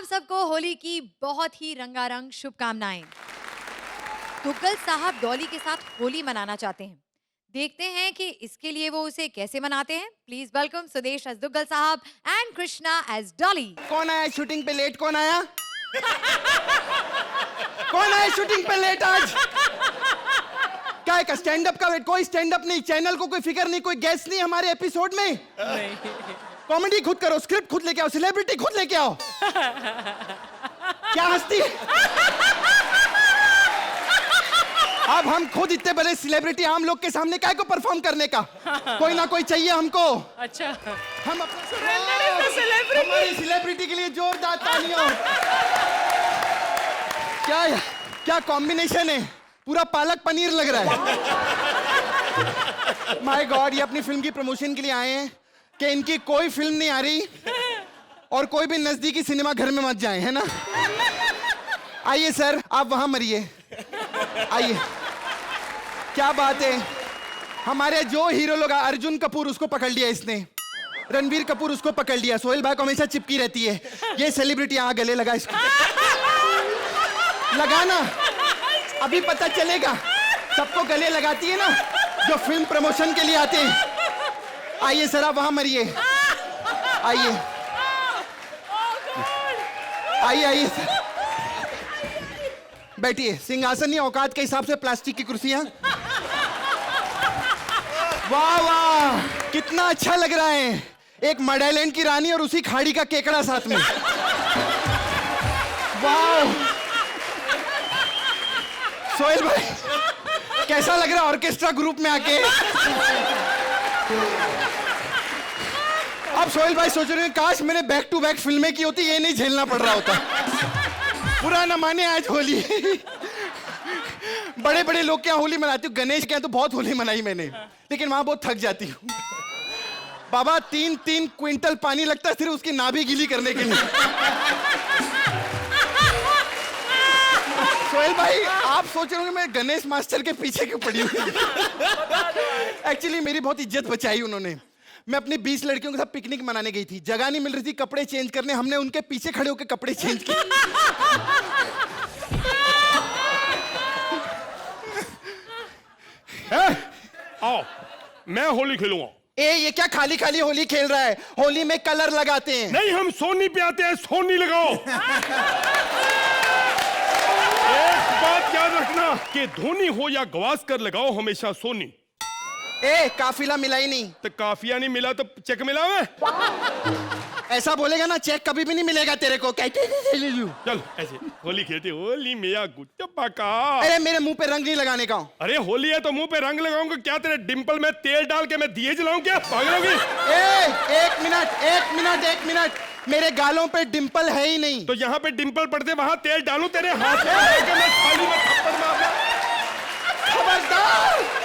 आप सबको होली की बहुत ही रंगारंग शुभकामनाएं। दुग्गल साहब डॉली के साथ होली मनाना चाहते हैं। देखते हैं कि इसके लिए वो उसे कैसे मनाते हैं। Please welcome Sudesh as Duggal साहब एंड कृष्णा एज डॉली। कौन आया शूटिंग पे लेट? कौन आया? कौन आया शूटिंग पे लेट आज? क्या है स्टैंड अप का वेट? कोई स्टैंड अप नहीं, चैनल को कोई फिक्र नहीं, कोई गेस्ट नहीं हमारे एपिसोड में। कॉमेडी खुद करो, स्क्रिप्ट खुद लेके आओ, सेलिब्रिटी खुद लेके आओ। क्या हंसती है? अब हम खुद इतने बड़े सेलिब्रिटी आम लोग के सामने काय को परफॉर्म करने का? कोई ना कोई चाहिए हमको। अच्छा, हम अपना हमारी सेलिब्रिटी के लिए जोरदार तालियां। क्या कॉम्बिनेशन है, पूरा पालक पनीर लग रहा है। माय गॉड, ये अपनी फिल्म की प्रमोशन के लिए आए हैं कि इनकी कोई फिल्म नहीं आ रही और कोई भी नजदीकी सिनेमा घर में मत जाए, है ना? आइए सर, आप वहां मरिए, आइए। क्या बात है, हमारे जो हीरो लोग, अर्जुन कपूर उसको पकड़ लिया इसने, रणवीर कपूर उसको पकड़ लिया, सोहेल भाई को हमेशा चिपकी रहती है। ये सेलिब्रिटी यहाँ गले लगा इसको, लगाना, अभी पता चलेगा। सबको गले लगाती है ना जो फिल्म प्रमोशन के लिए आते हैं। आइए सर, आप वहां मरिए, आइए आइए आइए सर, बैठिए। सिंहासन नहीं, औकात के हिसाब से प्लास्टिक की कुर्सियां। वाह वाह, कितना अच्छा लग रहा है। एक मडालैंड की रानी और उसी खाड़ी का केकड़ा साथ में। वाह सोहेल भाई, कैसा लग रहा है ऑर्केस्ट्रा ग्रुप में आके? अब सोहेल भाई सोच रहे हैं काश मैंने बैक टू बैक फिल्में की होती, ये नहीं झेलना पड़ रहा होता। बुरा न माने, आज होली। बड़े बड़े लोग क्या होली मनाती हूँ, गणेश के यहाँ तो बहुत होली मनाई मैंने, लेकिन वहां बहुत थक जाती हूँ। बाबा 3-3 क्विंटल पानी लगता है सिर्फ उसकी नाभि गीली करने के लिए। सोहेल भाई, आप सोच रहे होंगे मैं गणेश मास्टर के पीछे क्यों पड़ी हूँ। एक्चुअली मेरी बहुत इज्जत बचाई उन्होंने। मैं अपनी 20 लड़कियों के साथ पिकनिक मनाने गई थी, जगह नहीं मिल रही थी कपड़े चेंज करने, हमने उनके पीछे खड़े होकर कपड़े चेंज किए। आओ, मैं होली खेलूंगा। ये क्या खाली खाली होली खेल रहा है? होली में कलर लगाते हैं। नहीं, हम सोनी पे आते हैं, सोनी लगाओ। एक बात याद रखना कि धोनी हो या गवास्कर, लगाओ हमेशा सोनी। काफिला मिला ही नहीं। तो काफिया नहीं मिला तो चेक मिला है? ऐसा बोलेगा ना, चेक कभी भी नहीं मिलेगा तेरे को। चल ऐसे होली खेलते, होली मिया गुट्टा का। अरे मेरे मुंह पे रंग नहीं लगाने का। अरे होली है तो मुंह पे रंग लगाऊंगा क्या? तेरे डिंपल में तेल डाल के मैं दिए जलाऊं क्या? पागलोगी? एक मिनट, मेरे गालों पे डिंपल है ही नहीं। तो यहाँ पे डिंपल पड़ते वहां तेल डालूं तेरे हाथ में? मैं थाली में थप्पड़ मारना। खबरदार!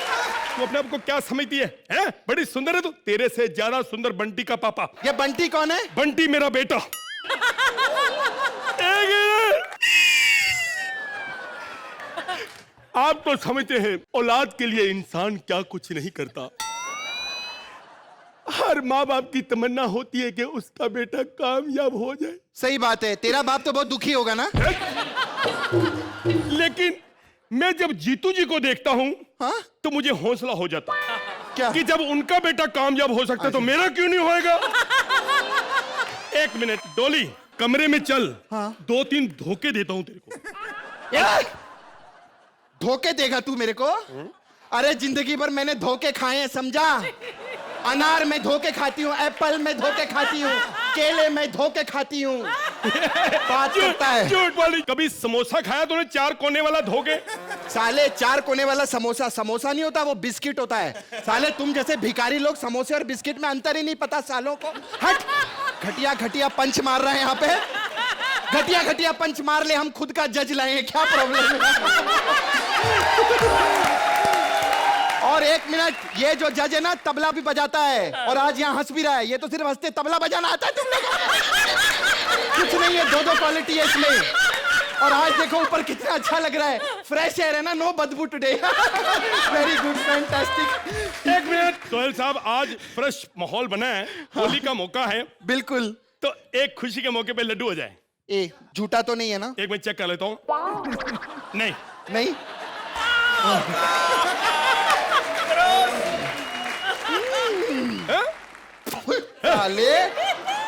तू अपने आप को क्या समझती है? हैं? बड़ी सुंदर है तू, तेरे से ज्यादा सुंदर बंटी का पापा। ये बंटी कौन है? बंटी मेरा बेटा। आप तो समझते हैं औलाद के लिए इंसान क्या कुछ नहीं करता। हर माँ बाप की तमन्ना होती है कि उसका बेटा कामयाब हो जाए। सही बात है, तेरा बाप तो बहुत दुखी होगा ना? लेकिन मैं जब जीतू जी को देखता हूँ, हाँ? तो मुझे हौसला हो जाता क्या? कि जब उनका बेटा कामयाब हो सकता है तो मेरा क्यों नहीं होएगा? एक मिनट डॉली, कमरे में चल। हाँ? 2-3 धोखे देता हूँ तेरे को। धोखे देगा तू मेरे को? अरे जिंदगी भर मैंने धोखे खाए हैं, समझा? अनार में धोखे खाती हूँ, एप्पल में धोखे खाती हूँ, केले में धोखे खाती हूँ। बात करता है झूठ वाली। कभी समोसा खाया तूने 4 कोने वाला धोखे? साले 4 कोने वाला समोसा समोसा नहीं होता, वो बिस्किट होता है। साले तुम जैसे भिखारी लोग समोसे और बिस्किट में अंतर ही नहीं पता सालों को। हट! घटिया घटिया पंच मार रहे हैं यहाँ पे। घटिया घटिया पंच मार ले, हम खुद का जज लाए हैं, क्या प्रॉब्लम है? और एक मिनट, ये जो जज है ना तबला भी बजाता है और आज यहाँ हंस भी रहा है। ये तो सिर्फ हंसते, तबला बजाना आता है तुम लोगों को? कुछ नहीं है, 2 कॉलिटी है इसमें। और आज देखो ऊपर कितना अच्छा लग रहा है, फ्रेश एयर है ना, नो बदबू टुडे। Very good, fantastic. एक मिनट सोहेल साहब, आज फ्रेश माहौल बना है, होली का मौका है। बिल्कुल। तो एक खुशी के मौके पे लड्डू हो जाए। ए झूठा तो नहीं है ना? एक मिनट चेक कर लेता हूँ। नहीं। नहीं। साले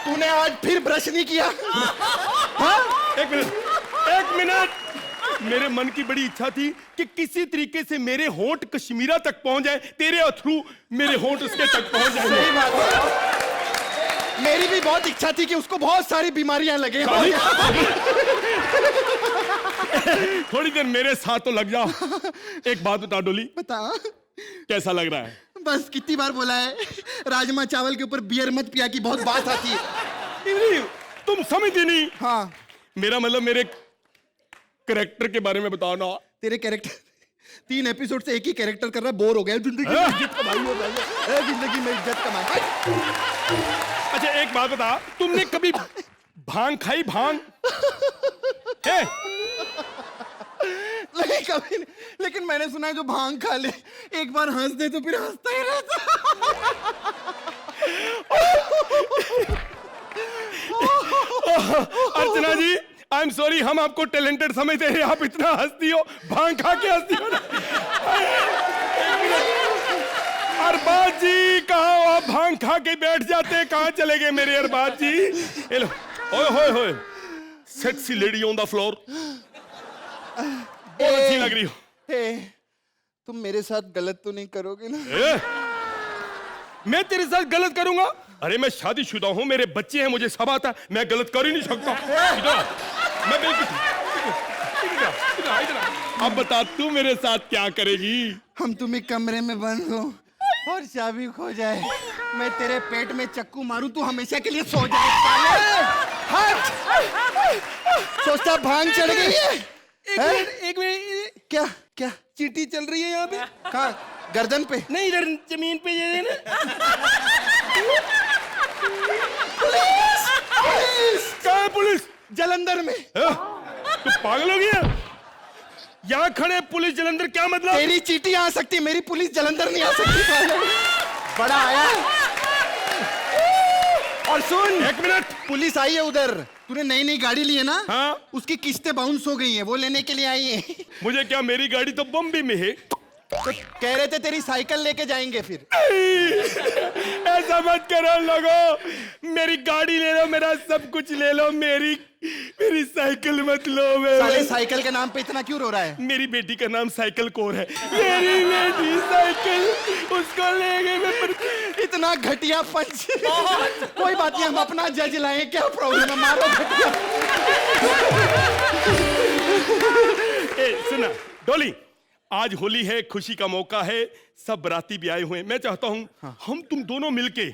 तूने आज फिर ब्रश नहीं किया? हाँ? एक मिनट। मेरे मन की बड़ी इच्छा थी कि किसी तरीके से मेरे होंठ कश्मीरा तक पहुंच जाए, तेरे थ्रू मेरे होंठ उसके तक पहुंच जाए। सही बात है। मेरी भी बहुत इच्छा थी कि उसको बहुत सारी बीमारियां लगे। थोड़ी देर मेरे साथ तो लग जा। एक बात बता डोली, बता कैसा लग रहा है? बस कितनी बार बोला है राजमा चावल के ऊपर बियर मत पिया की बहुत बात आती है। तुम समझती नहीं। हाँ मेरा मतलब मेरे कैरेक्टर के बारे में बताओ ना। तेरे कैरेक्टर 3 एपिसोड से एक ही कैरेक्टर कर रहा है, बोर हो गया। जिंदगी में इज्जत कमाई हो गई, जिंदगी में इज्जत कमाई। अच्छा एक बात बता, तुमने कभी भांग खाई? भांग है? नहीं कभी नहीं, लेकिन मैंने सुना है जो भांग खा ले एक बार हंस दे तो फिर हंसता ही रहता। अर्चना जी आई एम सॉरी, हम आपको टैलेंटेड समझते हैं, आप इतना हंसती हो, भांग खा के हंसती हो। अरबाज जी कहाँ हो आप? भांग खा के बैठ जाते हैं, कहाँ चले गए मेरे अरबाज जी? ओए होए होए, sexy lady on the floor, बहुत अच्छी लग रही हो। तुम मेरे साथ गलत तो नहीं करोगे ना? मैं तेरे साथ गलत करूंगा? अरे मैं शादीशुदा हूं, मेरे बच्चे हैं, मुझे सब आता है, मैं गलत कर ही नहीं सकता। मैं बिल्कुल इधर। अब बता तू मेरे साथ क्या करेगी? हम तुम्हें कमरे में बंद हो और चाबी खो जाए, मैं तेरे पेट में चक्कू मारूं, तू हमेशा के लिए सो जाए। हट! सोचता भांग चढ़ गई है? एक मिनट, क्या क्या चींटी चल रही है यहाँ पे? कहाँ? गर्दन पे? नहीं, इधर जमीन पे ये ना। पुलिस! पुलिस! कहाँ है पुलिस? जलंधर में। तू पागल हो गया? यहाँ खड़े पुलिस जलंधर, क्या मतलब? तेरी चींटी आ सकती, मेरी पुलिस जलंधर नहीं आ सकती। बड़ा आया। और सुन, एक मिनट, पुलिस आई है उधर। तूने नई गाड़ी ली है ना? हाँ। उसकी किस्तें बाउंस हो गई हैं, वो लेने के लिए आई है। मुझे क्या, मेरी गाड़ी तो बम्बई में है। तो कह रहे थे तेरी साइकिल लेके जाएंगे फिर। ऐसा मत करो लोगों, मेरी गाड़ी ले लो, मेरा सब कुछ ले लो, मेरी साइकिल मत लो। साले साइकिल के नाम पे इतना क्यों रो रहा है? मेरी बेटी का नाम साइकिल कौर है, मेरी बेटी साइकिल, उसको ले गए मैं। इतना घटिया पंच। कोई बात नहीं, हम अपना जज लाए, क्या प्रॉब्लम है, मारो घटिया। सुना डोली, आज होली है, खुशी का मौका है, सब बराती भी आए हुए हैं। मैं चाहता हूँ हम तुम दोनों मिलके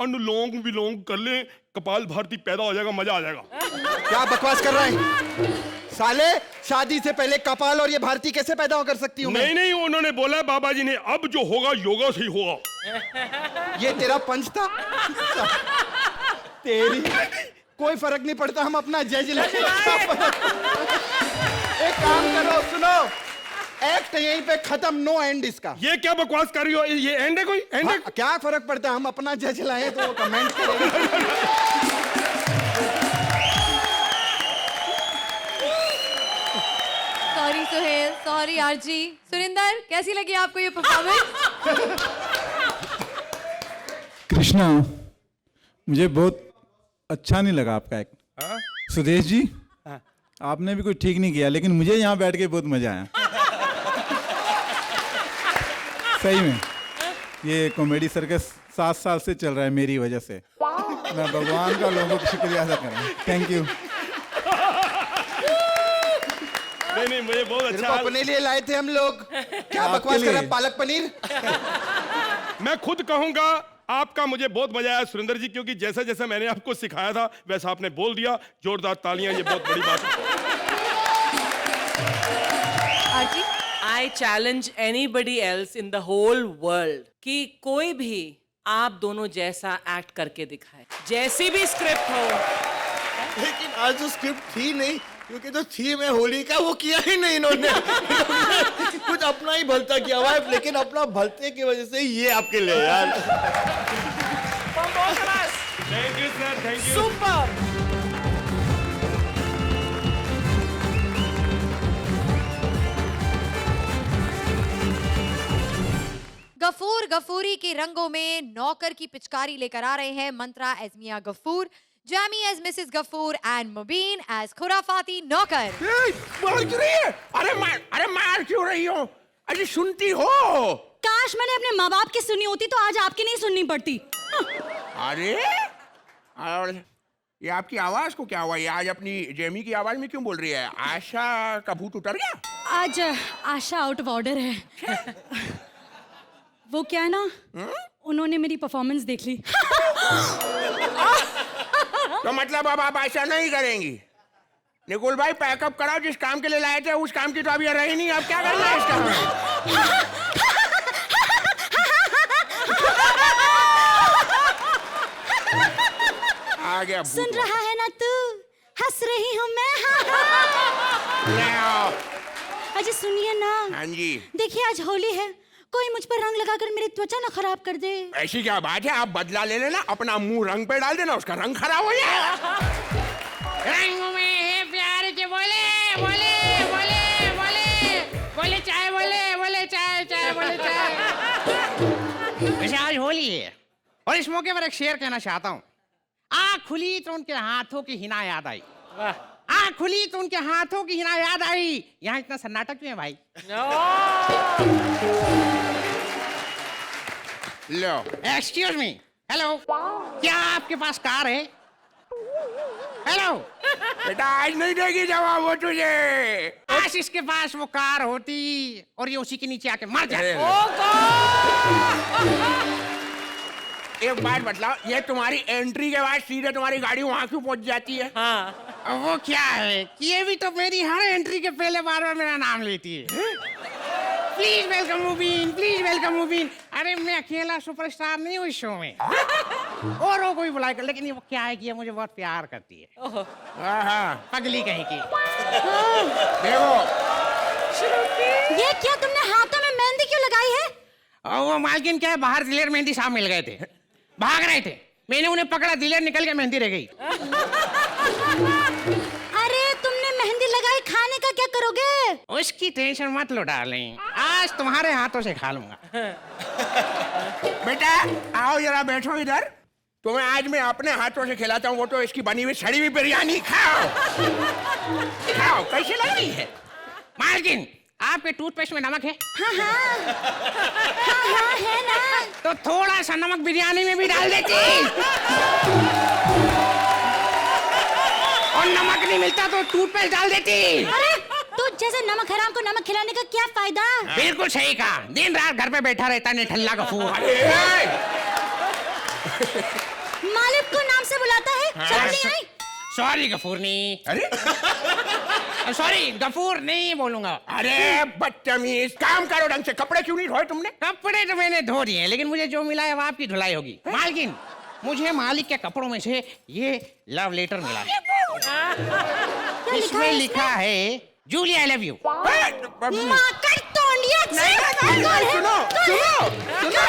अनुलोम विलोम कर लें, कपाल भारती पैदा हो जाएगा, मजा आ जाएगा। क्या बकवास कर रहा है साले? शादी से पहले कपाल और ये भारती कैसे पैदा कर सकती हूँ? नहीं, उन्होंने बोला बाबा जी ने, अब जो होगा योगा से ही होगा। ये तेरा पंच था? तेरी कोई फर्क नहीं पड़ता, हम अपना जज लेंगे। एक काम करो, सुनो, एक्ट यहीं पे खत्म, नो एंड इसका। ये क्या बकवास कर रही हो? ये एंड है कोई? एंड है? क्या फर्क पड़ता है, हम अपना जज लाए तो कमेंट करेंगे। सॉरी सुहेल, सॉरी आरजी। सुरिंदर, कैसी लगी आपको ये परफॉर्मेंस? कृष्णा, मुझे बहुत अच्छा नहीं लगा आपका एक्ट। सुदेश जी, आपने भी कुछ ठीक नहीं किया, लेकिन मुझे यहाँ बैठ के बहुत मजा आया। सही में ये कॉमेडी सर्कस 7 साल से चल रहा है मेरी वजह से। मैं भगवान का लोगों को शुक्रिया अदा कर रहा हूँ। Thank you. नहीं, मुझे बहुत अच्छा। अपने लिए लाए थे हम लोग, क्या बकवास कर रहा है? पालक पनीर। मैं खुद कहूंगा आपका मुझे बहुत मजा आया सुरेंद्र जी, क्योंकि जैसा जैसा मैंने आपको सिखाया था वैसा आपने बोल दिया। जोरदार तालियां, ये बहुत बड़ी बात है। आरजी, I challenge anybody else in the whole world कि कोई भी आप दोनों जैसा एक्ट करके दिखाए, जैसी भी स्क्रिप्ट हो। लेकिन आज जो स्क्रिप्ट थी नहीं, क्योंकि जो थीम है होली का वो किया ही नहीं इन्होंने। कुछ अपना ही भलता किया हुआ है, लेकिन अपना भलते की वजह से ये आपके लिए यार। Thank you sir, thank you. Super. Gafoor Gafoori के रंगों में नौकर की पिचकारी लेकर आ रहे हैं Mantra as Miyan Gafoor, Jamie as Mrs Gafoor and Mubeen as खुराफाती नौकर। बोल क्यों रही है? अरे मार क्यों रही हो? अरे सुनती हो? काश मैंने अपने माँ बाप की सुनी होती तो आज आपकी नहीं सुननी पड़ती। अरे और ये आपकी आवाज को क्या हुआ? ये आज अपनी जेमी की आवाज में क्यों बोल रही है? आशा का भूत उतर गया? आज आशा आउट ऑफ ऑर्डर है। वो क्या है ना, उन्होंने मेरी परफॉर्मेंस देख ली। तो मतलब अब आप ऐसा नहीं करेंगी? निकुल भाई पैकअप कराओ, जिस काम के लिए लाए थे उस काम की तो अभी रही नहीं, अब क्या करना है इसका? आ गया भूत। सुन रहा है ना तू, हंस रही हूँ मैं। ले आओ। अजय सुनिए ना, हाँ जी। देखिए आज होली है, कोई मुझ पर रंग लगाकर मेरी त्वचा ना खराब कर दे। ऐसी क्या बात है? आप बदला ले लेना, अपना मुंह रंग पे डाल देना, उसका रंग खराब हो जाएगा। रंगों में है प्यार के बोले बोले बोले बोले बोले चाय बोले बोले चाय चाय बोले चाय। वैसे आज होली है और इस मौके पर एक शेर कहना चाहता हूँ। आँख खुली तो उनके हाथों की हिना याद आई। आँख खुली तो उनके हाथों की हिना याद आई। यहाँ इतना सन्नाटा क्यों है भाई? लो। एक्सक्यूज मी, हेलो, क्या आपके पास कार है? हेलो, बेटा आज नहीं देगी जवाब वो तुझे। काश इसके पास वो कार होती और ये उसी के नीचे आके मर जाए। एक बात बतलाओ, ये तुम्हारी एंट्री के बाद सीधे तुम्हारी गाड़ी वहां क्यों पहुंच जाती है? हाँ। अब वो क्या है कि ये भी तो मेरी हर एंट्री के पहले बार बार मेरा नाम लेती है। Please welcome Mubeen, please welcome Mubeen. अरे मैं अकेला सुपरस्टार नहीं हूँ इस शो में, और वो कोई बुलाएगा, लेकिन ये वो क्या है कि ये मुझे बहुत प्यार करती है। हाँ। पगली कहीं की। देखो ये क्या तुमने हाथों में मेहंदी क्यों लगाई है? और वो मालकिन क्या है, बाहर दिलेर मेहंदी साहब मिल गए थे, भाग रहे थे, मैंने उन्हें पकड़ा, दिलेर निकल के मेहंदी रह गई। अरे तुमने मेहंदी लगाई, खाने का क्या करोगे? उसकी टेंशन मत लो डार्लिंग, आज तुम्हारे हाथों से खा लूंगा। बेटा आओ जरा बैठो इधर, तुम्हें आज मैं अपने हाथों से खिलाता हूँ, वो तो इसकी बनी हुई सड़ी हुई बिरयानी। खाओ खाओ, कैसी लग रही है? मालकिन आपके टूथपेस्ट में नमक है? हाँ है ना। तो थोड़ा सा नमक बिरयानी में भी डाल देती। और नमक नहीं मिलता तो टूथपेस्ट डाल देती। अरे तो जैसे नमक हराम को नमक खिलाने का क्या फायदा? बिल्कुल सही कहा, दिन रात घर पे बैठा रहता है निठल्ला गफूर। मालिक को नाम से बुलाता है, शर्म नहीं आई? सॉरी गफूरनी। अरे सॉरी गफूर नहीं बोलूंगा। अरे बदतमीज, काम करो ढंग से। कपड़े क्यों नहीं धोए तुमने? कपड़े तो मैंने धो दिए, लेकिन मुझे जो मिला है वो आपकी धुलाई होगी। मालकिन मुझे मालिक के कपड़ों में से ये लव लेटर मिला है। इसमें लिखा है जूली आई लव यू। माँ का तोंडिया। सुनो सुनो सुनो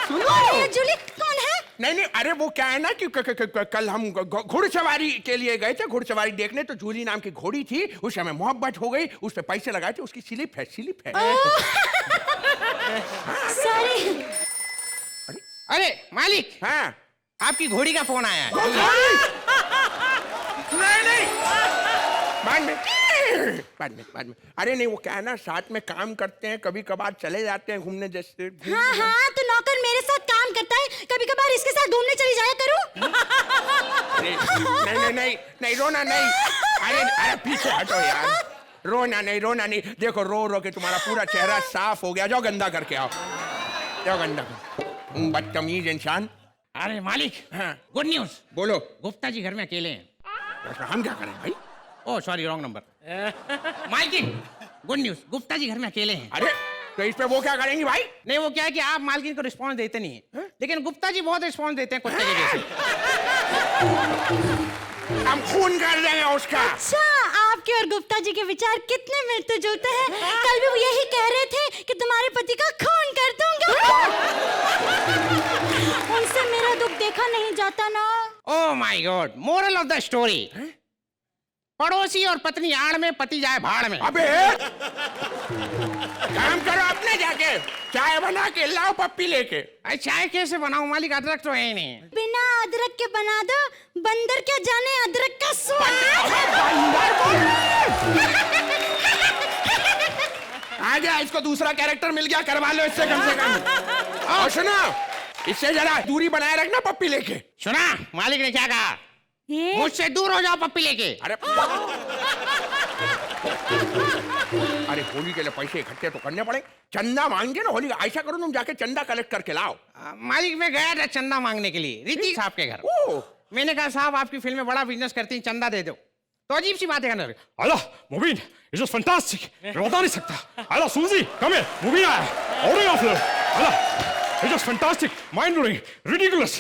सुनो। जूली कौन है? नहीं, अरे वो क्या है ना कि कल हम घुड़सवारी के लिए गए थे, घुड़सवारी देखने, तो जूली नाम की घोड़ी थी, उस समय मोहब्बत हो गई, उस पे पैसे लगाए थे, उसकी स्लिप है। सॉरी। अरे मालिक, हाँ आपकी घोड़ी का फोन आया है। नहीं बाद में। अरे नहीं, वो क्या है ना, साथ में काम करते हैं, कभी कभार चले जाते हैं घूमने जैसे। हाँ तो नौकर मेरे साथ काम करता है, कभी कभार इसके साथ घूमने चली जाया करूं। नहीं रोना नहीं। अरे पीछे हटो यार, रोना नहीं। देखो रो के तुम्हारा पूरा चेहरा साफ हो गया। जाओ गंदा करके आओ, जाओ गंदा कर। बदतमीज इंसान। अरे मालिक, हाँ गुड न्यूज। बोलो। गुप्ता जी घर में अकेले हैं। हम क्या करें भाई? Oh sorry, wrong number. मालकिन गुड न्यूज, गुप्ता जी घर में अकेले हैं। अरे तो इस पे वो क्या करेंगी भाई? नहीं, वो क्या है कि आप मालकिन को रिस्पॉन्स देते नहीं है, लेकिन गुप्ता जी बहुत रिस्पॉन्स देते हैं कुत्ते के जैसे। हम खून कर देंगे उसका। अच्छा, आपके और गुप्ता जी के विचार कितने मिलते जुलते हैं। कल भी वो यही कह रहे थे कि तुम्हारे पति का खून कर दूंगा। उनसे मेरा दुख देखा नहीं जाता ना। Oh my God, moral of the story, पड़ोसी और पत्नी आड़ में, पति जाए भाड़ में। अबे काम करो अपने जाके, चाय बना के लाओ पप्पी लेके। अरे चाय कैसे बनाऊं मालिक, अदरक तो है ही नहीं। बिना अदरक के बना दो, बंदर क्या जाने अदरक का स्वाद। आ गया, इसको दूसरा कैरेक्टर मिल गया, करवा लो इससे कम से कम। और सुनो, इससे जरा दूरी बनाए रखना पप्पी लेके। सुना मालिक ने क्या कहा? ये मुझसे दूर हो जाओ पप्पी लेके। अरे होली के लिए पैसे इकट्ठे तो करने पड़े, चंदा मांगे ना होली। ऐसा करो तुम जाके चंदा कलेक्ट करके लाओ। मालिक मैं गया था चंदा मांगने के लिए ऋतिक साहब के घर। मैंने कहा साहब आपकी फिल्म में बड़ा बिजनेस करती हैं, चंदा दे दो। तो अजीब सी बात है कहने लगे, Hello, Mubin, it's just fantastic. मैं बता नहीं सकता। Hello, Suzy, come here. Mubin आया। Ordering of film. Hello, it's just fantastic, mind-blowing, ridiculous,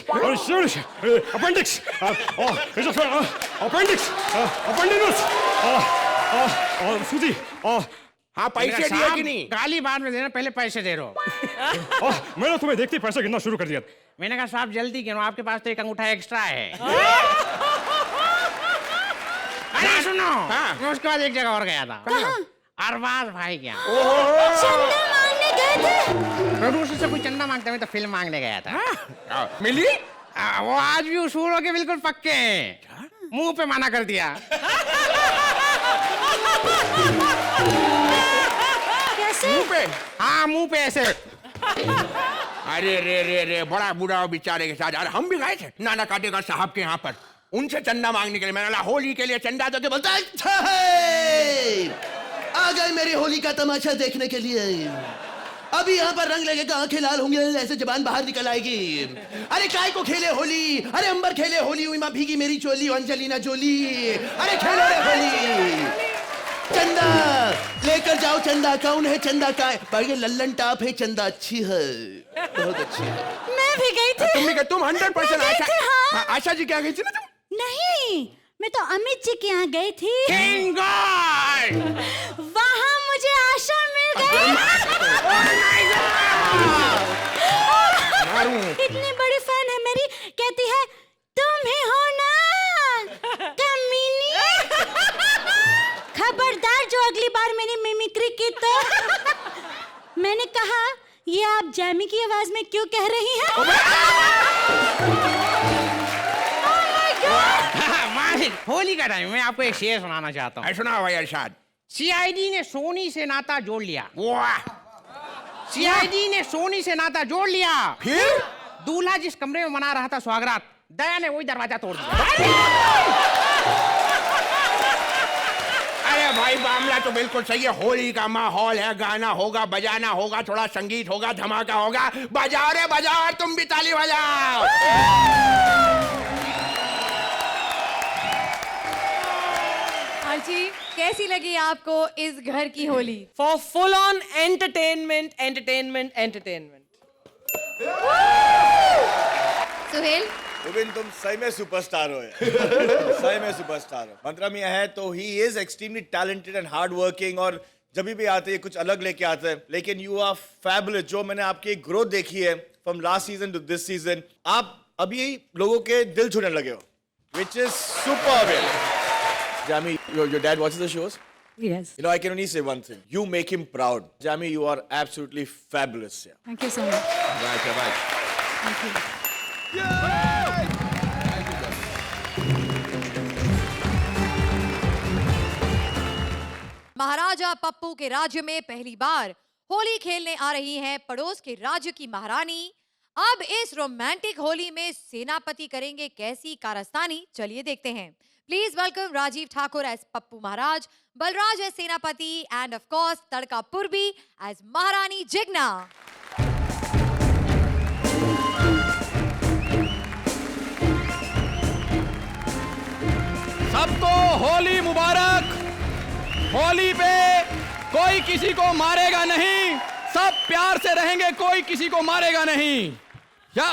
serious, appendix. It's just appendix, appendix. Suzy, हाँ पैसे दिए कि नहीं? गाली बाद में देना, पहले पैसे दे रहो। मैंने तुम्हें देखते ही पैसा गिनना शुरू कर दिया। मैंने कहा साहब jल्दी गिनो, आपके पास तो एक अंगूठा एक्स्ट्रा है। अरे सुनो, मैं उसके बाद एक जगह और गया था। अरबाज भाई क्या चंदा मांगने गए थे। प्रोड्यूसर से कोई चंदा मांगते हुए तो फिल्म मांगने गया था। मिली? वो आज भी उसूलों के बिल्कुल पक्के हैं, मुंह पे मना कर दिया। कैसे? मुंह पे? हाँ मुंह पे ऐसे। अरे रे बड़ा बुरा बेचारे के साथ। अरे हम भी गए थे नाना काटेकर साहब के यहाँ पर, उनसे चंदा मांगने के लिए। मैंने बोला होली के लिए चंदा दो, बोलता है अच्छा है, आ गए मेरी होली का तमाशा देखने के लिए। अभी यहाँ पर रंग लगेगा, आंखें लाल होंगे, ऐसे जबान बाहर निकल आएगी। अरे काय को खेले होली, अरे अंबर खेले होली, हुई माँ भीगी मेरी चोली, अंजलिना जोली। अरे खेलो रे होली, चंदा लेकर जाओ। चंदा कौन है, चंदा का है? भाई ये लल्लन टाप है, चंदा अच्छी है, बहुत अच्छी है। मैं भी गई थी। तुम 100% मैं गई थी, हाँ। आशा जी क्या गई थी ना तुम? नहीं, मैं तो अमित जी के यहाँ गई थी। Thank God! वहाँ मुझे आशा मिल गई। इतनी बड़ी फैन है मेरी, कहती है तुम ही हो ना कमीनी। खबरदार जो अगली बार मेरी मिमिक्री की तो। मैंने कहा ये आप जैमी की आवाज में क्यों कह रही हैं? मालिक होली का टाइम मैं आपको एक शेर सुनाना चाहता हूँ। सुना भाई अरशाद। सीआईडी ने सोनी से नाता जोड़ लिया। वाह, सीआईडी ने सोनी से नाता जोड़ लिया। फिर दूल्हा जिस कमरे में मना रहा था स्वागरात, दया ने वही दरवाजा तोड़ दिया। अरे भाई मामला तो बिल्कुल सही है। होली का माहौल है, गाना होगा, बजाना होगा, थोड़ा संगीत होगा, धमाका होगा। बजाओ रे बजाओ, तुम भी ताली बजाओ। जी कैसी लगी आपको इस घर की Holi? For full on entertainment entertainment entertainment. Suhail, Mubin तुम सही में सुपरस्टार हो। सही में सुपरस्टार हो। मतलब यह है तो he is extremely talented and hard working, और जब भी आते हैं कुछ अलग लेके आते हैं। लेकिन यू आर फैबुलस। जो मैंने आपकी ग्रोथ देखी है from last season two this season, आप अभी लोगों के दिल छूने लगे हो, which is superb. Jamie, your dad watches the shows? Yes. You know, I can only say one thing. You make him proud. Jamie, you are absolutely fabulous. Yeah. Thank you so much. शाबाश। Thank you. महाराजा पप्पू के राज्य में पहली बार होली खेलने आ रही हैं पड़ोस के राज्य की महारानी। अब इस रोमांटिक होली में सेनापति करेंगे कैसी कारस्तानी, चलिए देखते हैं। Please welcome Rajiv Thakur as Pappu Maharaj, Balraj as Senapati, and of course tadka Purvi as महारानी जिग्ना। सबको होली मुबारक। होली पे कोई किसी को मारेगा नहीं, सब प्यार से रहेंगे, कोई किसी को मारेगा नहीं। क्या?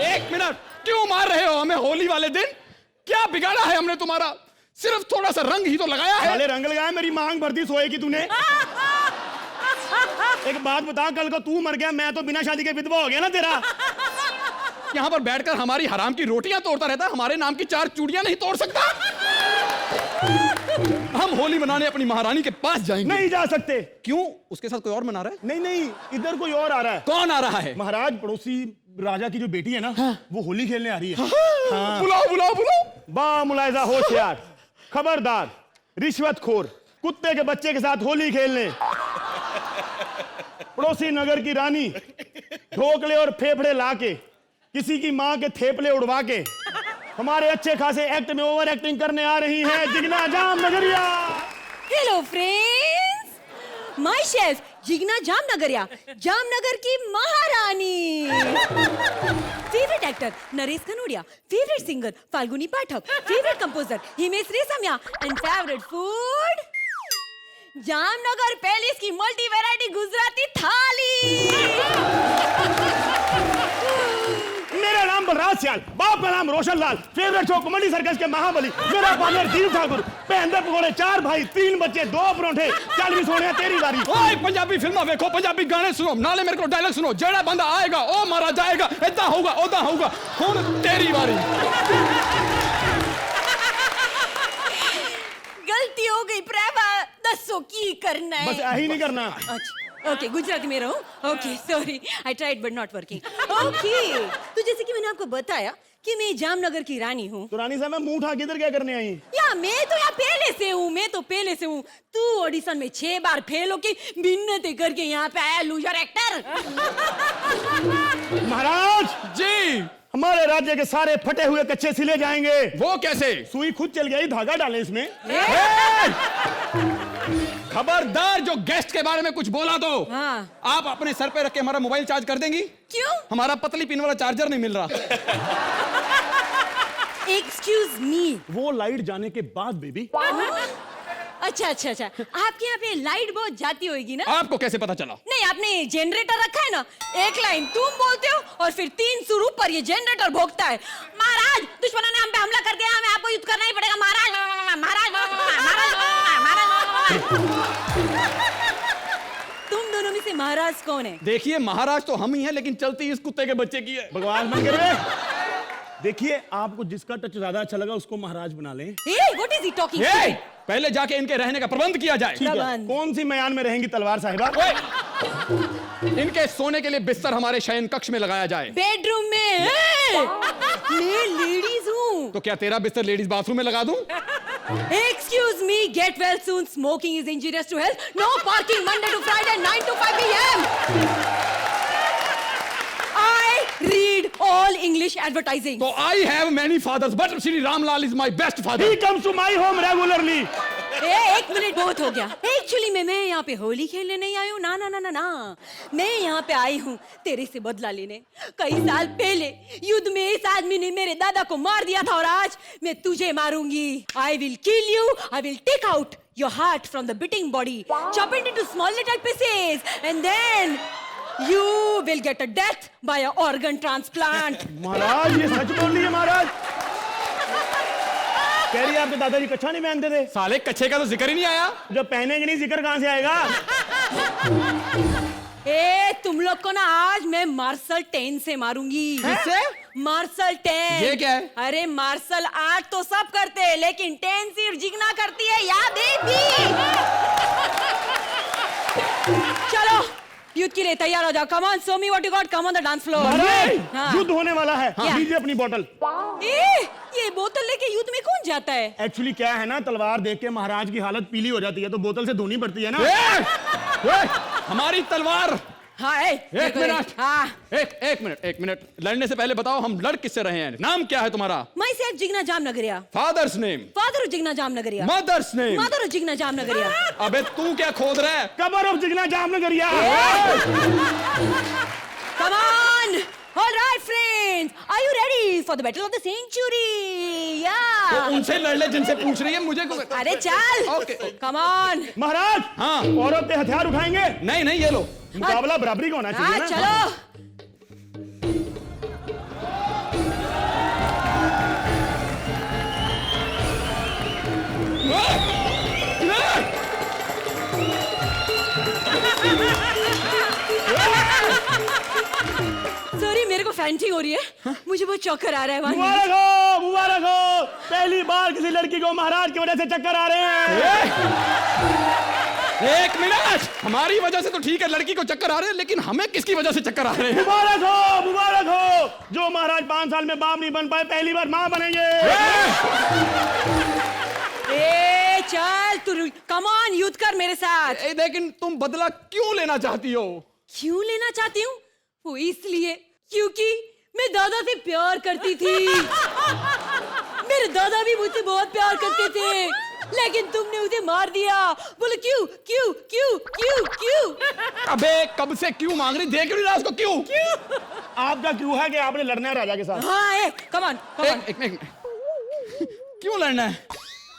एक मिनट, क्यों मार रहे हो हमें होली वाले दिन? क्या बिगाड़ा है हमने तुम्हारा? सिर्फ थोड़ा सा रंग ही तो लगाया है। साले रंग लगाया, मेरी मांग भरती सोए की तूने। एक बात बता, कल को तू मर गया, मैं तो बिना शादी के विधवा हो गया ना तेरा। यहाँ पर बैठकर हमारी हराम की रोटियां तोड़ता रहता, हमारे नाम की 4 चूड़ियां नहीं तोड़ सकता। हम होली मनाने अपनी महारानी के पास जाएंगे। नहीं जा सकते। क्यों? उसके साथ कोई और मना रहा है? नहीं नहीं, इधर कोई और आ रहा है। कौन आ रहा है? महाराज, पड़ोसी राजा की जो बेटी है ना, वो होली खेलने आ रही है। बुलाओ बुलाओ बुलाओ। बा मुलायजा होशियार, खबरदार, रिश्वतखोर, कुत्ते के बच्चे के साथ होली खेलने। पड़ोसी नगर की रानी ढोकले और फेफड़े लाके, किसी की माँ के थेपले उड़वा के हमारे अच्छे खासे एक्ट में ओवर एक्टिंग करने आ रही हैं Jigna Jamnagariya. Hello friends, my chef Jigna Jamnagariya, Jamnagar की महारानी। Favourite actor Naresh Kanodia, favourite singer Falguni Pathak, favourite composer Himesh Reshammiya and favourite food Jamnagar Palace की मल्टी वैरायटी गुजराती थाली। मेरा नाम बलराज सियाल, बाप का नाम Roshan Lal, favourite show Comedy Circus के महाबली, मेरा पार्टनर दीव ठाकुर, पहंदे पकौड़े, 4 भाई 3 बच्चे 2 परोंठे, 40 सोने तेरी बारी। ओए पंजाबी फिल्मा देखो, पंजाबी गाने सुनो, नाले मेरे को डायलॉग सुनो। जेड़ा बंदा आएगा ओ मारा जाएगा, ऐदा होगा ओदा होगा, हुन तेरी बारी। गलती हो गई प्रेमा, दसो की करना है। बस यही नहीं करना। अच्छा, ओके, गुजराती में रहूं। Okay, sorry, I tried but not working. Okay, तो जैसे कि मैंने आपको बताया कि मैं जामनगर की रानी हूँ। तो रानी साहब, मैं मुंह उठा के इधर क्या करने आई? या मैं तो यहाँ पहले से हूँ, मैं तो पहले से हूँ। तू ऑडिशन में 6 बार फेल होके मिन्नतें करके यहाँ पे आया लूजर एक्टर। महाराज जी, हमारे राज्य के सारे फटे हुए कच्चे सिले जाएंगे। वो कैसे? सुई खुद चल गई, धागा डाले इसमें। खबरदार, जो गेस्ट के बारे में कुछ बोला तो हाँ। आप अपने सर पे रख के हमारा मोबाइल चार्ज कर देंगी? क्यों? हमारा पतली पिन वाला चार्जर नहीं मिल रहा। Excuse me. वो लाइट जाने के बाद बेबी। अच्छा अच्छा अच्छा, आपके यहाँ पे लाइट बहुत जाती होगी ना? आपको कैसे पता चला? नहीं, आपने जनरेटर रखा है ना, एक लाइन तुम बोलते हो और फिर 3 सुर ऊपर ये जनरेटर भोगता है। महाराज, दुश्मनों ने हम पे हमला कर दिया, हमें आपको युद्ध करना ही पड़ेगा। महाराज महाराज महाराज तुम दोनों में से महाराज कौन है? देखिए, महाराज तो हम ही हैं, लेकिन चलती इस कुत्ते के बच्चे की है। भगवान बन करे। देखिए, आपको जिसका टच ज्यादा अच्छा लगा उसको महाराज बना लें। What is he talking? पहले जाके इनके रहने का प्रबंध किया जाए। ठीक है। कौन सी मयान में रहेंगी तलवार साहिबा? इनके सोने के लिए बिस्तर हमारे शयन कक्ष में लगाया जाए। बेडरूम में? मैं लेडीज हूँ। तो क्या तेरा बिस्तर लेडीज बाथरूम में लगा दूं? Excuse me, get well soon. Smoking is injurious to health. No parking Monday to Friday, 9 to 5 p.m. I read all English advertising. So I have many fathers, but Shri Ramlal is my best father. He comes to my home regularly. एक minute बहुत हो गया। Actually मैं यहाँ पे होली खेलने नहीं आई हूँ। ना ना ना ना ना, मैं यहाँ पे आई हूँ तेरे से बदला लेने। कई साल पहले युद्ध में इस आदमी ने मेरे दादा को मार दिया था और आज मैं तुझे मारूंगी। I will kill you. I will take out your heart from the beating body, chop it into small little pieces, and then you will get a death by an organ transplant. महाराज, ये सच बोल रही है महाराज। कह रही है आपके दादाजी कच्छा नहीं पहनते थे। साले कच्छे का तो जिक्र ही नहीं आया। जब पहनेंगे नहीं, जिक्र कहाँ से आएगा? तुम लोग को ना आज मैं मार्शल 10 से मारूंगी। किससे? मार्शल 10। ये क्या है? अरे मार्शल आर्ट तो सब करते हैं, लेकिन 10 सिर्फ जिग्ना करती है, याद बेबी। चलो, युद्ध के लिए तैयार हो जाओ। Come on, show me what you got. Come on the dance floor. युद्ध होने वाला है। दीजिए अपनी बोतल। ये बोतल लेके युद्ध में कौन जाता है? एक्चुअली क्या है ना, तलवार देख के महाराज की हालत पीली हो जाती है, तो बोतल से धोनी पड़ती है ना। हमारी तलवार। हाँ, एक मिनट। हाँ, एक मिनट। लड़ने से पहले बताओ, हम लड़ किससे रहे हैं? नाम क्या है तुम्हारा? मैं chef Jigna Jamnagariya. Father's name? Father Jigna Jamnagariya. Mother's name? Mother Jigna Jamnagariya. अबे तू क्या खोद रहा है? कबर of Jigna Jamnagariya. Come on! All right, friends. Are you ready for the battle of the century? Yeah. तो उनसे लड़ ले जिनसे पूछ रही है, मुझे को... अरे चल। ओके। Come on. महाराज, हाँ। औरत पे हथियार उठाएंगे? नहीं, ये लो। मुकाबला बराबरी का होना चाहिए हाँ, ना। चलो। सॉरी, मेरे को फेंटिंग हो रही है, मुझे बहुत चक्कर आ रहा है। मुबारक हो, पहली बार किसी लड़की को महाराज की वजह से चक्कर आ रहे हैं। एक मिनट, हमारी वजह से तो ठीक है, लड़की को चक्कर आ रहे हैं, लेकिन हमें किसकी वजह से चक्कर आ रहे हैं? मुबारक हो, जो महाराज 5 साल में बाप नहीं बन पाए, पहली बार माँ बनेंगे। ए चल तू, कम ऑन, युद्ध कर मेरे साथ। लेकिन तुम बदला क्यों लेना चाहती हो? क्यों लेना चाहती हूँ? वो इसलिए क्योंकि मैं दादा से प्यार करती थी। मेरे दादा भी मुझसे बहुत प्यार करते थे, लेकिन तुमने उसे मार दिया। बोलो क्यों क्यों क्यों क्यों क्यों? अबे कब से क्यों मांग रही, देख नहीं रहा उसको? क्यों क्यों? आपका क्यों है कि आपने लड़ना है राजा के साथ? हाँ, कम ऑन कम ऑन। एक क्यों लड़ना है?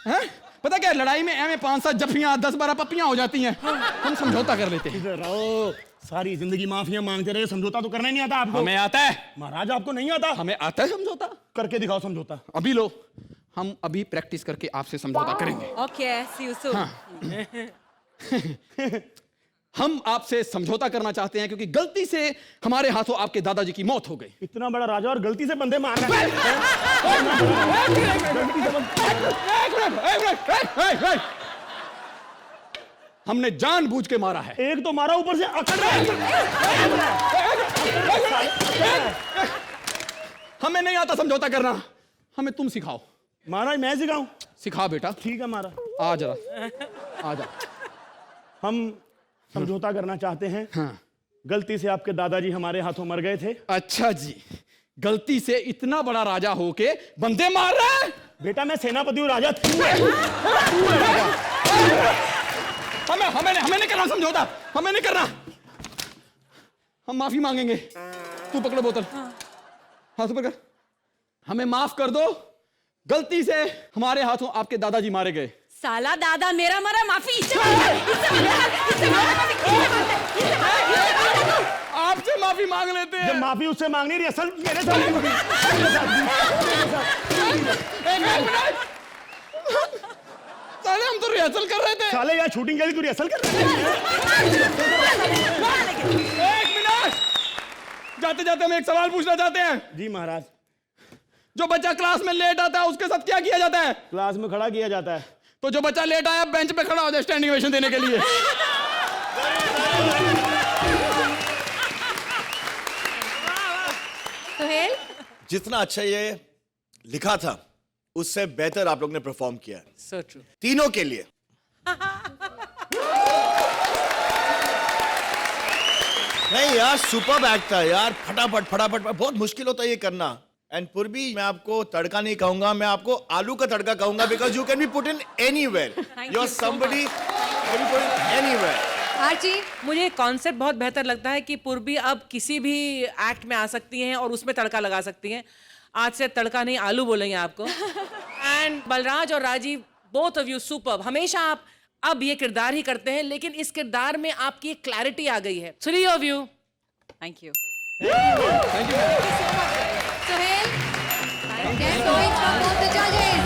हैं? पता क्या, लड़ाई में 5-7 जफियां 10-12 पप्पियां हो जाती हैं। हम समझौता कर लेते हैं। रहो, सारी जिंदगी माफियां मांगते रहे, समझौता तो करना ही नहीं आता आपको। हमें आता है महाराज, आपको नहीं आता? हमें आता है समझौता। करके दिखाओ समझौता। अभी लो, हम अभी प्रैक्टिस करके आपसे समझौता करेंगे। Okay, see you soon. हम आपसे समझौता करना चाहते हैं क्योंकि गलती से हमारे हाथों आपके दादाजी की मौत हो गई। इतना बड़ा राजा और गलती से बंदे मार रहे हैं। हमने जानबूझ के मारा है। एक तो मारा, ऊपर से अकड़ रहा है। हमें नहीं आता समझौता करना, हमें तुम सिखाओ। महाराज मैं सिखाऊं? सिखा बेटा। ठीक है महाराज, आ जरा, आ जा। हम समझौता करना चाहते हैं। हाँ। गलती से आपके दादाजी हमारे हाथों मर गए थे। अच्छा जी, गलती से इतना बड़ा राजा होके बंदे मार रहा है? बेटा मैं सेनापति हूँ, राजा तू है। हमें नहीं करना समझौता, हमें नहीं करना। हम माफी मांगेंगे। तू पकड़ो बोतल, हाथ ऊपर कर। हमें माफ कर दो, गलती से हमारे हाथों आपके दादाजी मारे गए। साला दादा मेरा मरा, माफी। आपसे माफी मांग लेते हैं। जब माफी उससे मांगनी रही, असल मेरे साथ साले हम तो रिहर्सल कर रहे थे। साले यार शूटिंग के लिए तू रिहर्सल कर रहे थे। एक मिनट, जाते जाते हम एक सवाल पूछना चाहते हैं। जी महाराज। जो बच्चा क्लास में लेट आता है उसके साथ क्या किया जाता है? क्लास में खड़ा किया जाता है। तो जो बच्चा लेट आया बेंच पे खड़ा हो जाए स्टैंडिंग ओवेशन देने के लिए। सुहेल, जितना अच्छा ये लिखा था उससे बेहतर आप लोग ने परफॉर्म किया है। So true. तीनों के लिए। नहीं यार, सुपर्ब एक्ट था यार, फटाफट फटाफट। बहुत मुश्किल होता है ये करना। एंड पूर्वी, मैं आपको तड़का नहीं कहूंगा, मैं आपको आलू का तड़का कहूंगा, because you can be put in anywhere. You are somebody can be put in anywhere. Archi, मुझे कॉन्सेप्ट बहुत बेहतर लगता है कि पूर्वी अब किसी भी एक्ट में आ सकती हैं और उसमें तड़का लगा सकती हैं। आज से तड़का नहीं, आलू बोलेंगे आपको। एंड बलराज और Rajiv, both of you superb. हमेशा आप अब ये किरदार ही करते हैं, लेकिन इस किरदार में आपकी एक क्लैरिटी आ गई है। 3 of you, thank you. Suhail, get going from both the judges.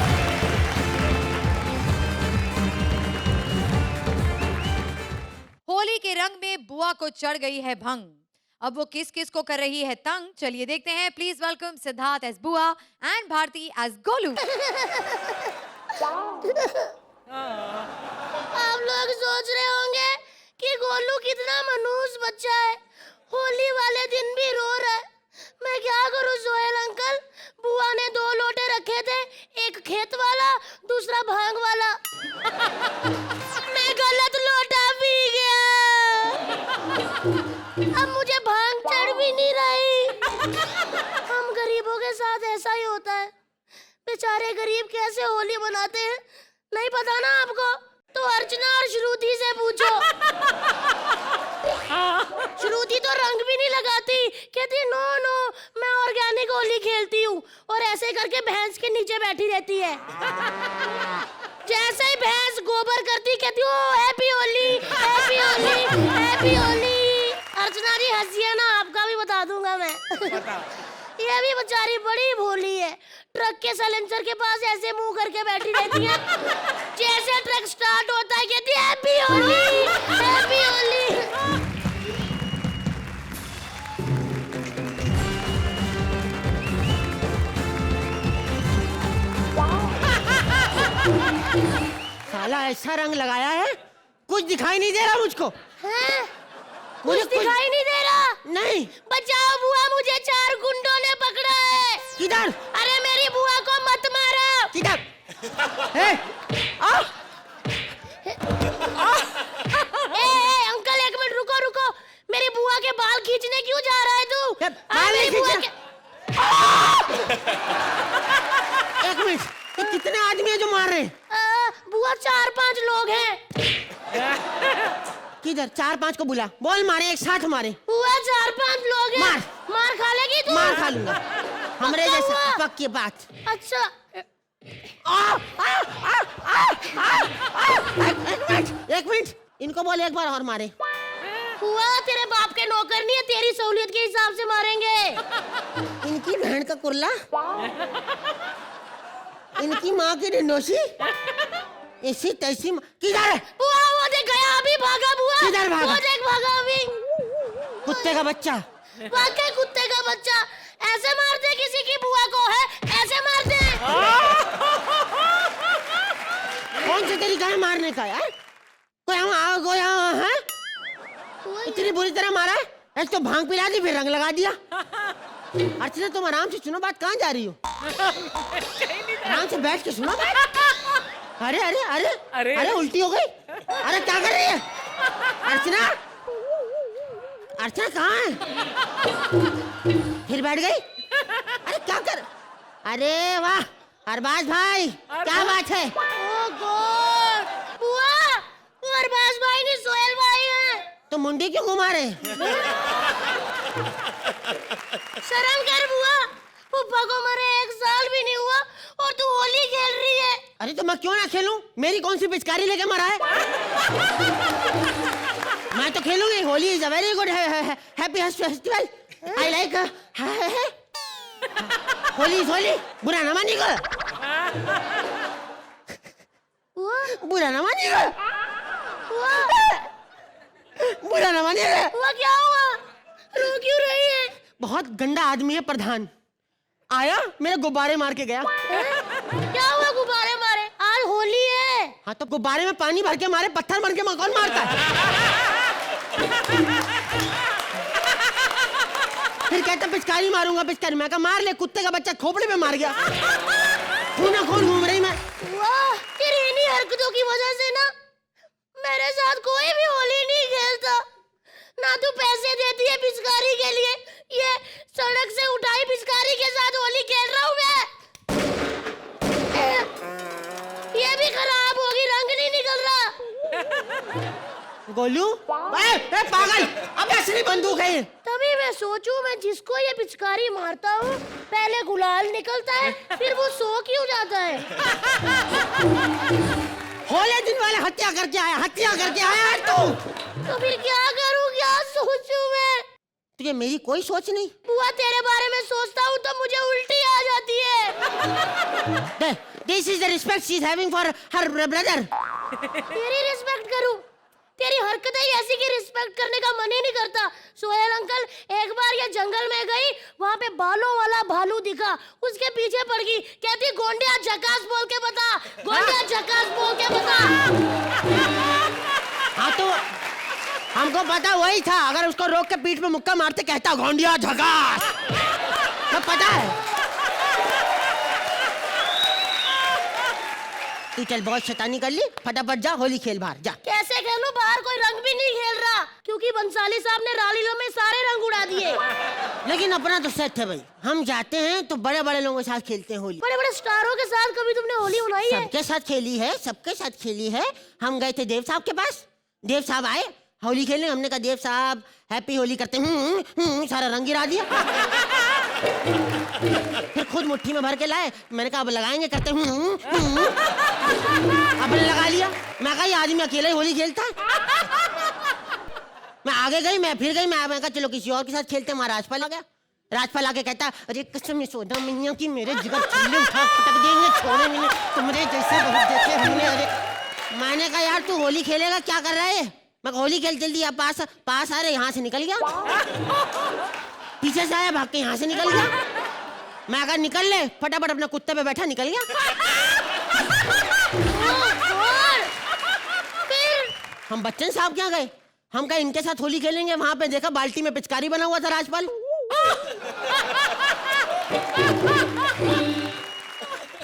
Holi के रंग में बुआ को चढ़ गई है भंग। अब वो किस किस को कर रही है तंग, चलिए देखते हैं। प्लीज वेलकम सिद्धार्थ एज बुआ एंड भारती एज गोलू। आप लोग सोच रहे होंगे कि गोलू कितना मनहूस बच्चा है, होली वाले दिन भी रो रहा है। मैं क्या करूं सोहेल अंकल, बुआ ने 2 लोटे रखे थे, एक खेत वाला दूसरा भांग वाला। मैं गलत लोटा पी गया, अब मुझे भांग चढ़ भी नहीं रही। हम गरीबों के साथ ऐसा ही होता है, बेचारे गरीब कैसे होली मनाते हैं नहीं पता ना आपको, तो अर्चना और श्रुति से पूछो। श्रुति तो रंग भी नहीं लगाती, कहती नो नो मैं ऑर्गेनिक होली खेलती हूँ, और ऐसे करके भैंस के नीचे बैठी रहती है। जैसे ही भैंस गोबर करती कहती ओ happy Holi happy Holi happy Holi. Archana ji हंसिए ना, आपका भी बता दूंगा मैं। ये भी बेचारी बड़ी भोली है, ट्रक के साइलेंसर के पास ऐसे मुंह करके बैठी रहती है, जैसे ट्रक स्टार्ट होता है कहती है हैप्पी होली हैप्पी होली। साला ऐसा रंग लगाया है कुछ दिखाई नहीं दे रहा मुझको। हैं? कुछ दिखाई नहीं दे रहा? नहीं। बचाओ बुआ, मुझे 4 गुंडों ने पकड़ा है। किधर? अरे मेरी बुआ को मत मारो। किधर? ए, अंकल 1 मिनट रुको रुको, मेरी बुआ के बाल खींचने क्यों जा रहा है तू? मेरी बुआ के 1 मिनट, ये कितने आदमी है जो मार रहे हैं? बुआ 4-5 लोग हैं। किधर? 4-5 को बुला, बोल मारे, एक साथ मारे। बुआ 4-5 लोग हैं। मार खा लेगी तू? मार खा लूंगा, हमरे जैसा पक्की बात। अच्छा एक मिनट, इनको बोल एक बार और मारे। हुआ तेरे बाप के नौकर नहीं है, तेरी सहूलियत के हिसाब से मारेंगे। इनकी बहन का कुर्ला, इनकी माँ की डिंडोसी, ऐसी तैसी। किधर है? बुआ वो देख गया, अभी भागा बुआ। किधर भागा? वो देख भागा अभी। कुत्ते का बच्चा। वाकई कुत्ते का बच्चा। ऐसे मारते किसी की बुआ को है? ऐसे मारते? कौन सा तरीका है मारने का यार? कोई यहाँ है? इतनी बुरी तरह मारा है? एक तो भांग पिला दी, फिर रंग लगा दिया। अर्चना तुम आराम से सुनो बात, कहाँ जा रही हो? आराम से बैठ के सुनो बात। अरे अरे अरे अरे अरे उल्टी हो गई। अरे क्या कर रही है अर्चना? अर्चना कहाँ है? फिर बैठ गई? अरे क्या कर? अरे वाह अरबाज भाई, क्या बात है? ओह गॉड, बुआ अरबाज भाई नहीं सोहेल भाई है। तो मुंडी क्यों घुमा रहे? शर्म कर बुआ, फूफा को मरे 1 साल भी नहीं हुआ और तू होली खेल रही है। अरे तो मैं क्यों ना खेलूं? मेरी कौन सी पिचकारी लेके मरा है? मैं तो खेलूंगी। Holi is a very good happy festival, I like. Holi is Holi, बुरा ना मानिएगा, बुरा ना मानिएगा, बुरा ना मानिएगा। हुआ क्या हुआ? रो क्यों रही है? बहुत गंदा आदमी है प्रधान, आया मेरे गुब्बारे मार के गया। क्या हुआ गुब्बारे मारे? आज होली है। हाँ तो गुब्बारे में पानी भर के मारे, पत्थर भर के कौन मारता है? फिर कहता पिचकारी मारूंगा, पिचकारी। मैं कहा मार ले, कुत्ते का बच्चा खोपड़ी में मार गया। खून घूम रही मैं। वाह, तेरी इन्हीं हरकतों की वजह से ना मेरे साथ कोई भी होली नहीं खेलता। ना तू पैसे देती है पिचकारी के लिए, ये सड़क से उठाई पिचकारी के साथ होली खेल रहा हूँ मैं। ये भी खराब होगी, रंग नहीं निकल रहा। गोलू पागल, अब असली बंदूक है। तभी मैं सोचूं, मैं जिसको ये पिचकारी मारता हूँ पहले गुलाल निकलता है, फिर वो सो क्यों जाता है? होले दिन वाले हत्या करके आया है तू। तो फिर क्या करूं, क्या सोचूं मैं? तुझे मेरी कोई सोच नहीं? बुआ तेरे बारे में सोचता हूँ तो मुझे उल्टी आ जाती है। This is the respect she is having for her brother. तेरी रिस्पेक्ट करूं? तेरी हरकतें ही ऐसी की रिस्पेक्ट करने का मन ही नहीं करता। सोहेल अंकल, एक बार ये जंगल में गई, वहाँ पे बालों वाला भालू दिखा, उसके पीछे पड़ गई, कहती गोंडिया झकास बोल के बता, गोंडिया झकास बोल के बता। हाँ तो हमको पता वही था, अगर उसको रोक के पीठ पे मुक्का मारते कहता गोंडिया झकास, सब पता है। तू चल बहुत शैतानी कर ली, फटाफट जा होली खेल बाहर जा। कैसे खेलूं बाहर? कोई रंग भी नहीं खेल रहा क्योंकि बंसाली साहब ने रालीला में सारे रंग उड़ा दिए। लेकिन अपना तो सेट है भाई, हम जाते हैं तो बड़े बड़े लोगों के साथ खेलते हैं होली। बड़े बड़े स्टारों के साथ कभी तुमने होली मनाई है? सबके साथ खेली है, सबके साथ खेली है। हम गए थे देव साहब के पास, देव साहब आए होली खेलने, हमने कहा देव साहब हैप्पी होली करते हैं, सारा रंग गिरा दिया। फिर खुद मुट्ठी में भर के लाए, मैंने कहा अब लगाएंगे, करते अब लगा लिया। मैं कहा ये आदमी अकेले ही होली खेलता है। मैं आगे गई, मैं फिर गई, मैं कहा चलो किसी और के साथ खेलते हैं। वहाँ राजपाल आ गया, राजपाल आके कहता अरे कसम सोदा मैया की मेरे जिगर चूल्हे उठा पटक देंगे, छोड़े मैंने तुम्हारे जैसे बहुत देखे हमने। अरे मैंने कहा यार तू होली खेलेगा, क्या कर रहा है? मैं होली खेल जल्दी, आप पास आ रहे, यहाँ से निकल गया, पीछे से आया भाग के यहाँ से निकल गया। मैं अगर निकल ले, फटाफट अपने कुत्ते पे बैठा निकल गया। हम बच्चन साहब क्या गए? हम कहा इनके साथ होली खेलेंगे, वहां पे देखा बाल्टी में पिचकारी बना हुआ था राजपाल।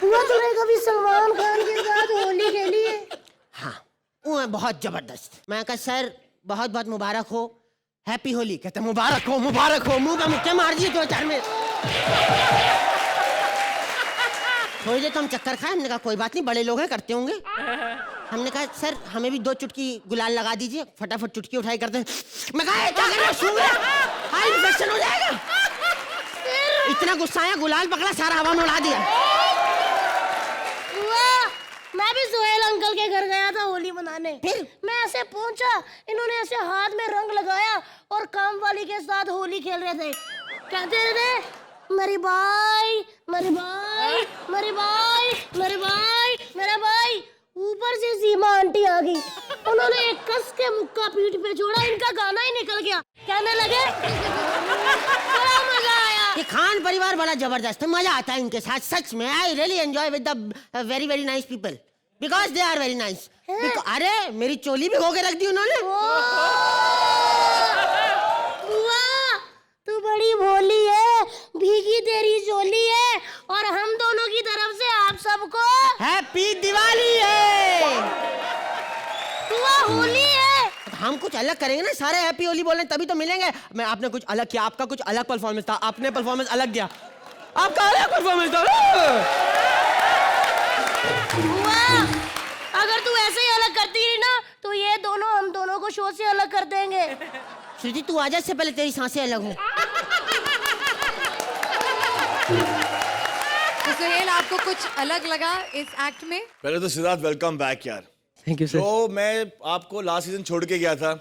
हुआ तूने कभी सलमान खान के साथ होली खेली है? हाँ, वो है बहुत जबरदस्त। मैं कहा सर बहुत बहुत मुबारक हो, हैप्पी होली। कहते मुबारक हो मुबारक हो, मुंह पे मुक्के मार दिए 2-4 में। थोड़ी देर तो हम चक्कर खाए, हमने कहा कोई बात नहीं, बड़े लोग हैं करते होंगे। हमने कहा सर हमें भी 2 चुटकी गुलाल लगा दीजिए। फटाफट चुटकी उठाई करते हैं। मैं कहा क्या कर रहे हो, सूंघ रहे हो? हाँ, इन्फेक्शन हो जाएगा। इतना गुस्सा आया, गुलाल पकड़ा सारा हवा में उड़ा दिया। मैं भी सोहेल अंकल के घर गया था होली मनाने। मैं ऐसे पहुंचा, इन्होंने ऐसे हाथ में रंग लगाया और काम वाली के साथ होली खेल रहे थे। कहते रहे मेरी भाई मेरी भाई मेरी भाई मेरे भाई मेरा भाई। ऊपर से सीमा आंटी आ गई, उन्होंने एक कस के मुक्का पीठ पे छोड़ा, इनका गाना ही निकल गया। कहने लगे बड़ा मजा आया। ये खान परिवार बड़ा जबरदस्त है, मजा आता है इनके साथ सच में। I really enjoy with the very very nice people because they are very nice. अरे मेरी चोली भी धो के रख दी उन्होंने। तू बड़ी भोली है, भीगी तेरी चोली है, और हम दोनों की तरफ से आप सबको हैप्पी दिवाली है। हुआ होली है। हम कुछ अलग करेंगे ना, सारे हैप्पी होली बोलें तभी तो मिलेंगे। मैं आपने कुछ अलग किया, आपका कुछ अलग परफॉर्मेंस था, आपने परफॉर्मेंस अलग दिया, आपका अलग परफॉर्मेंस था। अगर तू ऐसे ही अलग करती रही ना तो ये दोनों हम दोनों को शो से अलग कर देंगे। श्रुति तू आजा, से पहले तेरी सांसें अलग हो। तो सुहेल आपको कुछ अलग लगा इस एक्ट में? पहले तो सिद्धार्थ वेलकम बैक यार। Thank you sir. तो मैं आपको लास्ट सीजन छोड़ के गया था,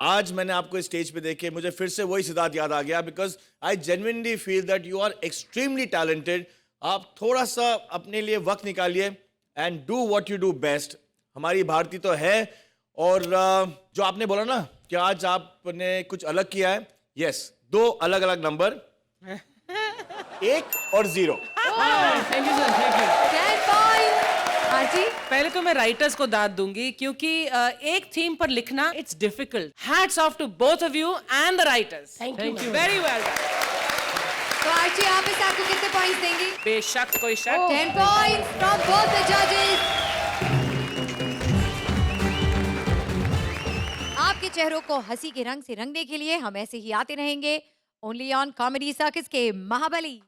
आज मैंने आपको स्टेज पे देखे मुझे फिर से वही सिद्धार्थ याद आ गया, because I genuinely feel that you are extremely talented. आप थोड़ा सा अपने लिए वक्त निकालिए and do what you do best. हमारी भारती तो है, और जो आपने बोला ना कि आज आपने कुछ अलग किया है, यस 2 अलग अलग नंबर 1 और 0। Thank you sir, thank you. 10 point. आजी पहले तो मैं राइटर्स को दाद दूंगी क्योंकि एक थीम पर लिखना it's difficult. Hats off to both of you and the writers. Thank you. Very well. तो आजी आप इस एक्ट को कितने पॉइंट्स देंगी? बेशक कोई शक। 10 पॉइंट्स फ्रॉम बोथ द जजेस। आपके चेहरों को हंसी के रंग से रंगने के लिए हम ऐसे ही आते रहेंगे ओनली ऑन कॉमेडी सर्कस के महाबली।